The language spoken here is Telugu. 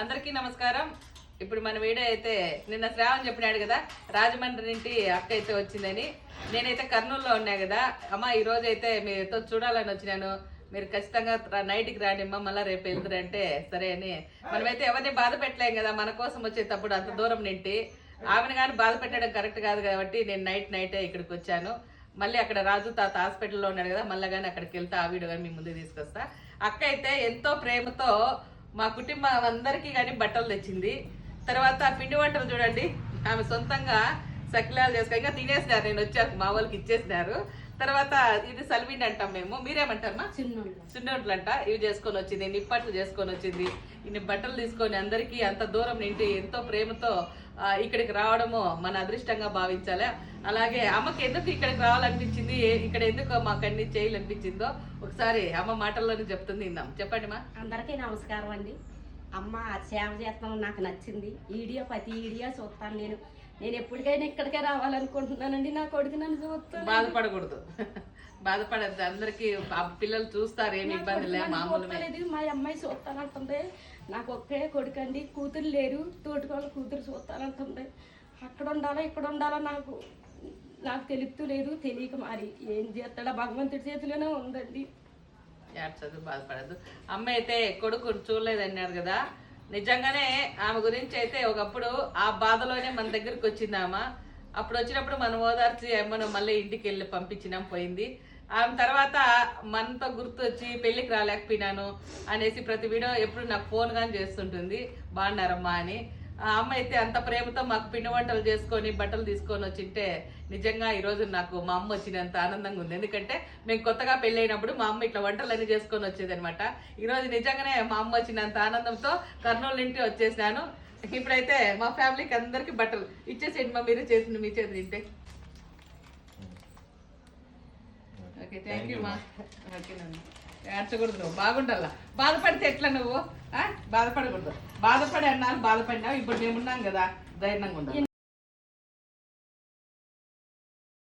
అందరికీ నమస్కారం. ఇప్పుడు మన వీడియో అయితే నిన్న శ్రావణ్ చెప్పినాడు కదా రాజమండ్రి నుండి అక్క అయితే వచ్చిందని. నేనైతే కర్నూలులో ఉన్నా కదా అమ్మ, ఈ రోజు అయితే మీతో చూడాలని వచ్చినాను. మీరు ఖచ్చితంగా నైట్కి రానిమ్మ, మళ్ళీ రేపు వెళ్తారంటే సరే అని. మనమైతే ఎవరిని బాధ పెట్టలేం కదా, మన కోసం వచ్చేటప్పుడు అంత దూరం నింటి ఆమెను కానీ బాధ పెట్టడం కరెక్ట్ కాదు కాబట్టి నేను నైటే ఇక్కడికి వచ్చాను. మళ్ళీ అక్కడ రాజు తాత హాస్పిటల్లో ఉన్నాడు కదా, మళ్ళీ కానీ అక్కడికి వెళ్తే ఆ వీడియో కానీ మీ ముందు తీసుకొస్తా. అక్క అయితే ఎంతో ప్రేమతో మా కుటుంబం అందరికీ కానీ బట్టలు తెచ్చింది. తర్వాత పిండి వంటలు చూడండి, ఆమె సొంతంగా సకిలాలు చేసుకో, ఇంకా తినేసినారు. నేను వచ్చాక మా వాళ్ళకి ఇచ్చేసినారు. తర్వాత ఇది సల్విండి అంటాం మేము, మీరేమంటారు? చిన్నోట్లు అంట. ఇవి చేసుకొని వచ్చింది, నిప్పట్లు చేసుకొని వచ్చింది. ఇన్ని బట్టలు తీసుకొని అందరికీ అంత దూరం నింటి ఎంతో ప్రేమతో ఇక్కడికి రావడము మన అదృష్టంగా భావించాలి. అలాగే అమ్మకి ఎందుకు ఇక్కడికి రావాలనిపించింది, ఇక్కడ ఎందుకు మాకు అన్ని చేయాలనిపించిందో ఒకసారి అమ్మ మాటల్లోనే చెప్తుంది, ఇందాం. చెప్పండి మా. అందరికీ నమస్కారం అండి. అమ్మ సేవ చేస్తాం నాకు నచ్చింది. ప్రతి వీడియో చూస్తాను నేను ఎప్పటికైనా ఇక్కడికే రావాలనుకుంటున్నానండి. నా కొడుకు నన్ను చూస్తాను. బాధపడద్దు, అందరికి పిల్లలు చూస్తారు, ఏమి ఇబ్బంది లేదు. మా అమ్మాయి చూస్తానంటుంది. నాకు ఒకే కొడుకు అండి, కూతురు లేరు. తోటికోళ్ళ కూతురు చూస్తానంటుంది. అక్కడ ఉండాలో ఇక్కడ ఉండాలో నాకు తెలుస్తూ లేదు. తెలియక మరి ఏం చేస్తాడో భగవంతుడి చేతిలోనే ఉందండి. చదువు బాధపడద్దు. అమ్మ అయితే కొడుకు చూడలేదన్నారు కదా, నిజంగానే ఆమె గురించి అయితే ఒకప్పుడు ఆ బాధలోనే మన దగ్గరికి వచ్చింది ఆమె. అప్పుడు వచ్చినప్పుడు మనం ఓదార్చి అమ్మను మళ్ళీ ఇంటికి వెళ్ళి పంపించినాం, పోయింది. ఆమె తర్వాత మనతో గుర్తు వచ్చి పెళ్ళికి రాలేకపోయినాను అనేసి ప్రతి వీడియో ఎప్పుడు నాకు ఫోన్ కానీ చేస్తుంటుంది, బాగున్నారమ్మా అని. ఆ అమ్మ అయితే అంత ప్రేమతో మాకు పిండి వంటలు చేసుకొని బట్టలు తీసుకొని వచ్చింటే నిజంగా ఈరోజు నాకు మా అమ్మ వచ్చినంత ఆనందంగా ఉంది. ఎందుకంటే మేము కొత్తగా పెళ్ళైనప్పుడు మా అమ్మ ఇట్లా వంటలు అన్ని చేసుకొని వచ్చేది అనమాట. ఈరోజు నిజంగానే మా అమ్మ వచ్చినంత ఆనందంతో కర్నూలు నుండి వచ్చేసినాను. ఇప్పుడైతే మా ఫ్యామిలీకి అందరికి బట్టలు ఇచ్చేసేయండి మా, మీరు చేసింది మీ చేతి తింటే. ఓకే, థ్యాంక్ యూ మా. ఓకేనండి, ఏడ్చకూడదు నువ్వు, బాగుండాలా. బాధపడితే ఎట్లా నువ్వు? బాధపడకూడదు. బాధపడి అన్నారు, బాధపడినావు. ఇప్పుడు మేమున్నాం కదా, ధైర్యంగా ఉండాలి.